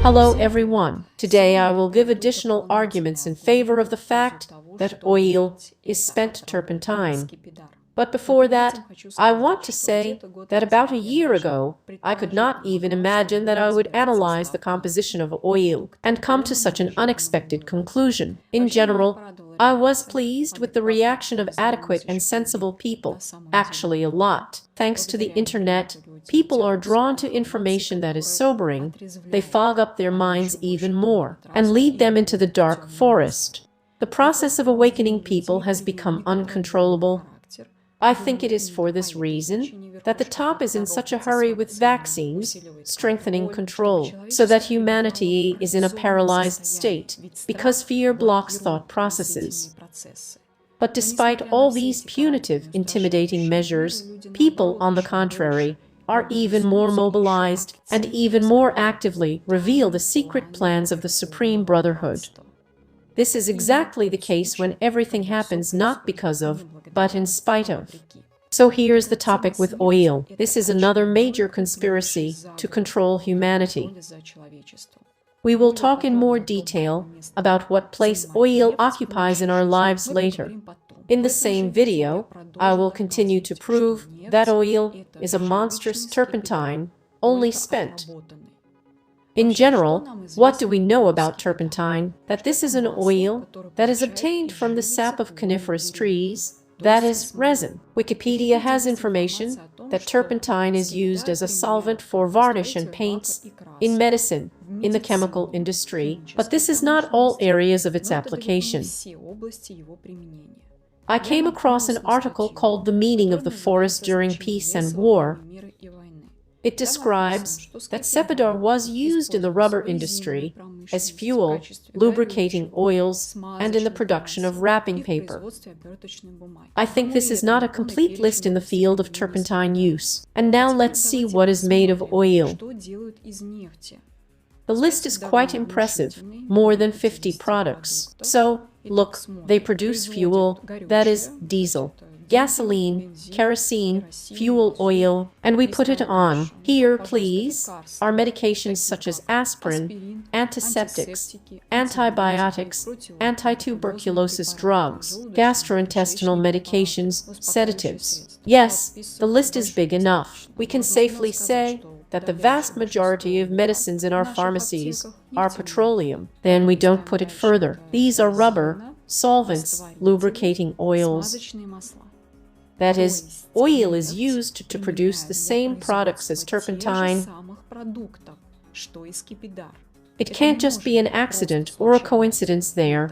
Hello everyone. Today I will give additional arguments in favor of the fact that oil is spent turpentine. But before that, I want to say that about a year ago, I could not even imagine that I would analyze the composition of oil and come to such an unexpected conclusion. In general, I was pleased with the reaction of adequate and sensible people, actually a lot. Thanks to the internet, people are drawn to information that is sobering. They fog up their minds even more and lead them into the dark forest. The process of awakening people has become uncontrollable. I think it is for this reason that the top is in such a hurry with vaccines, strengthening control, so that humanity is in a paralyzed state, because fear blocks thought processes. But despite all these punitive, intimidating measures, people, on the contrary, are even more mobilized and even more actively reveal the secret plans of the Supreme Brotherhood. This is exactly the case when everything happens not because of, but in spite of. So here's the topic with oil. This is another major conspiracy to control humanity. We will talk in more detail about what place oil occupies in our lives later. In the same video, I will continue to prove that oil is a monstrous turpentine, only spent. In general, what do we know about turpentine? That this is an oil that is obtained from the sap of coniferous trees, that is, resin. Wikipedia has information that turpentine is used as a solvent for varnish and paints, in medicine, in the chemical industry, but this is not all areas of its application. I came across an article called "The Meaning of the Forest During Peace and War." It describes that cepidar was used in the rubber industry as fuel, lubricating oils, and in the production of wrapping paper. I think this is not a complete list in the field of turpentine use. And now let's see what is made of oil. The list is quite impressive, more than 50 products. So, look, they produce fuel, that is, diesel, gasoline, kerosene, fuel oil, and we put it on. Here, please, are medications such as aspirin, antiseptics, antibiotics, anti-tuberculosis drugs, gastrointestinal medications, sedatives. Yes, the list is big enough. We can safely say that the vast majority of medicines in our pharmacies are petroleum. Then we don't put it further. These are rubber, solvents, lubricating oils. That is, oil is used to produce the same products as turpentine. It can't just be an accident or a coincidence there.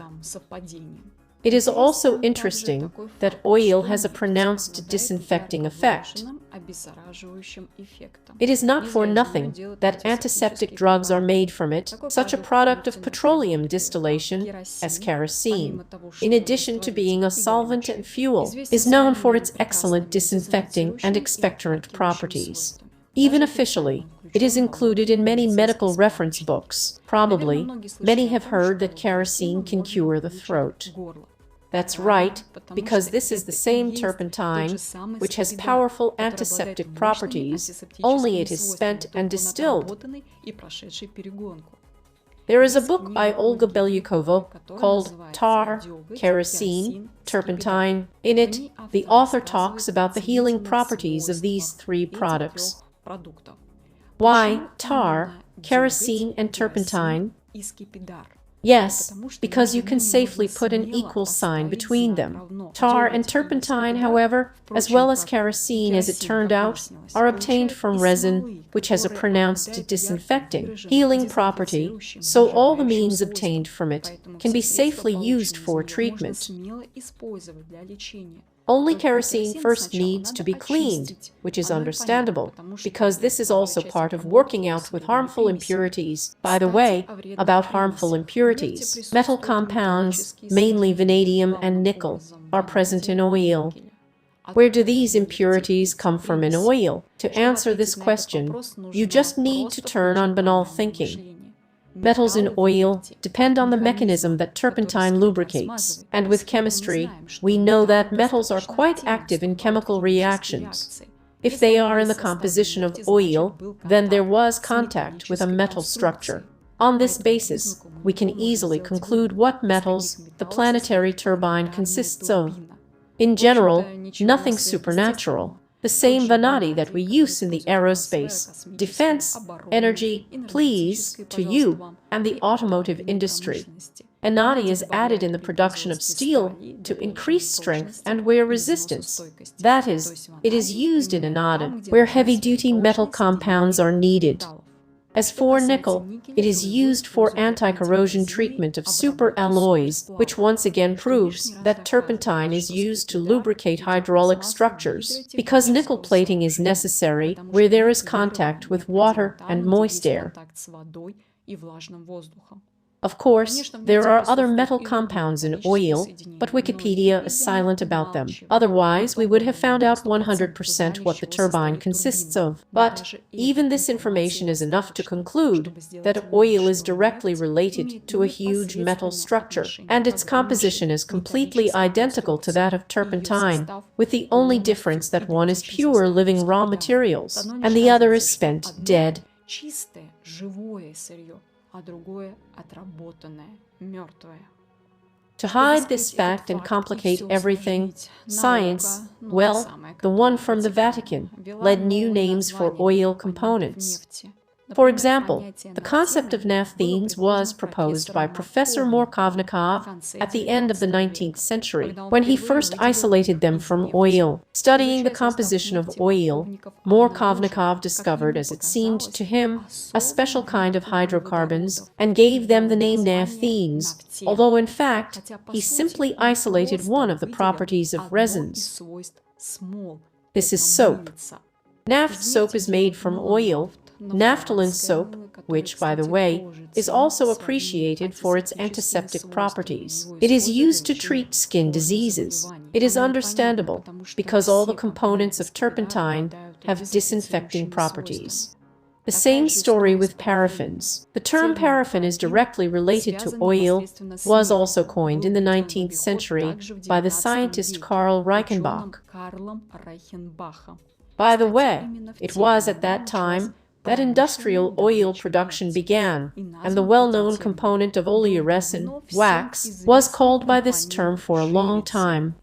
It is also interesting that oil has a pronounced disinfecting effect. It is not for nothing that antiseptic drugs are made from it, such a product of petroleum distillation as kerosene, in addition to being a solvent and fuel, is known for its excellent disinfecting and expectorant properties. Even officially, it is included in many medical reference books. Probably, many have heard that kerosene can cure the throat. That's right, because this is the same turpentine, which has powerful antiseptic properties, only it is spent and distilled. There is a book by Olga Belyukova called Tar, Kerosene, Turpentine. In it, the author talks about the healing properties of these three products. Why tar, kerosene, and turpentine? Yes, because you can safely put an equal sign between them. Tar and turpentine, however, as well as kerosene as it turned out, are obtained from resin, which has a pronounced disinfecting, healing property, so all the means obtained from it can be safely used for treatment. Only kerosene first needs to be cleaned, which is understandable, because this is also part of working out with harmful impurities. By the way, about harmful impurities, metal compounds, mainly vanadium and nickel, are present in oil. Where do these impurities come from in oil? To answer this question, you just need to turn on banal thinking. Metals in oil depend on the mechanism that turpentine lubricates, and with chemistry, we know that metals are quite active in chemical reactions. If they are in the composition of oil, then there was contact with a metal structure. On this basis, we can easily conclude what metals the planetary turbine consists of. In general, nothing supernatural. The same vanadi that we use in the aerospace, defense, energy, please, to you, and the automotive industry. Vanadi is added in the production of steel to increase strength and wear resistance. That is, it is used in anode where heavy-duty metal compounds are needed. As for nickel, it is used for anti-corrosion treatment of superalloys, which once again proves that turpentine is used to lubricate hydraulic structures, because nickel plating is necessary where there is contact with water and moist air. Of course, there are other metal compounds in oil, but Wikipedia is silent about them. Otherwise, we would have found out 100% what the turbine consists of. But even this information is enough to conclude that oil is directly related to a huge metal structure, and its composition is completely identical to that of turpentine, with the only difference that one is pure living raw materials, and the other is spent dead. To hide this fact and complicate everything, science, well, the one from the Vatican, led new names for oil components. For example, the concept of naphthenes was proposed by Professor Morkovnikov at the end of the 19th century, when he first isolated them from oil. Studying the composition of oil, Morkovnikov discovered, as it seemed to him, a special kind of hydrocarbons and gave them the name naphthenes, although in fact he simply isolated one of the properties of resins. This is soap. Naphtha soap is made from oil. Naphthalene soap, which, by the way, is also appreciated for its antiseptic properties. It is used to treat skin diseases. It is understandable, because all the components of turpentine have disinfecting properties. The same story with paraffins. The term paraffin is directly related to oil, was also coined in the 19th century by the scientist Karl Reichenbach. By the way, it was at that time that industrial oil production began, and the well-known component of oleoresin, wax, was called by this term for a long time.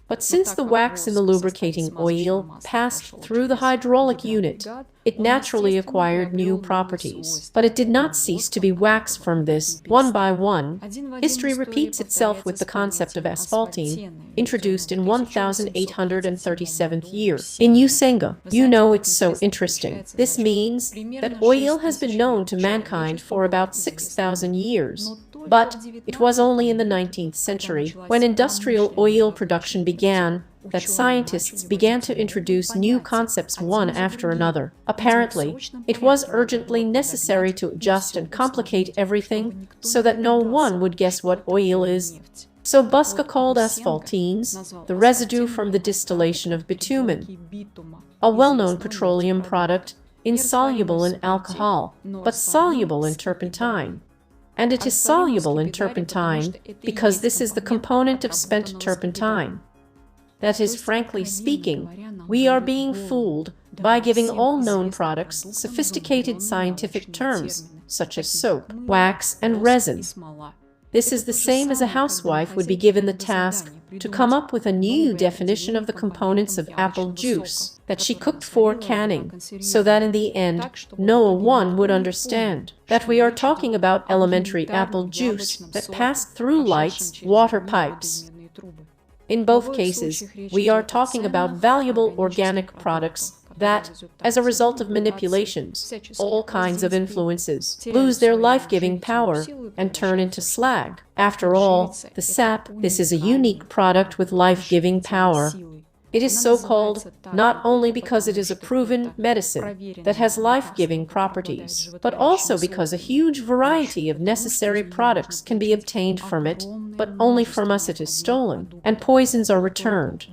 But since the wax in the lubricating oil passed through the hydraulic unit, it naturally acquired new properties. But it did not cease to be wax from this. One by one, history repeats itself with the concept of asphaltene, introduced in 1837th year in Usenga. You know, it's so interesting. This means that oil has been known to mankind for about 6,000 years. But it was only in the 19th century, when industrial oil production began, that scientists began to introduce new concepts one after another. Apparently, it was urgently necessary to adjust and complicate everything so that no one would guess what oil is. So Buska called asphaltenes the residue from the distillation of bitumen, a well-known petroleum product, insoluble in alcohol, but soluble in turpentine. And it is soluble in turpentine because this is the component of spent turpentine. That is, frankly speaking, we are being fooled by giving all known products sophisticated scientific terms, such as soap, wax, and resin. This is the same as a housewife would be given the task to come up with a new definition of the components of apple juice that she cooked for canning, so that in the end no one would understand that we are talking about elementary apple juice that passed through lights, water pipes. In both cases, we are talking about valuable organic products that, as a result of manipulations, all kinds of influences, lose their life-giving power and turn into slag. After all, the sap, this is a unique product with life-giving power. It is so called not only because it is a proven medicine that has life-giving properties, but also because a huge variety of necessary products can be obtained from it, but only from us it is stolen, and poisons are returned.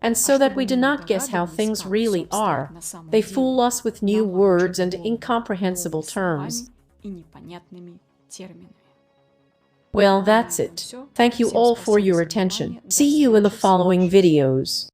And so that we do not guess how things really are, they fool us with new words and incomprehensible terms. Well, that's it. Thank you all for your attention. See you in the following videos.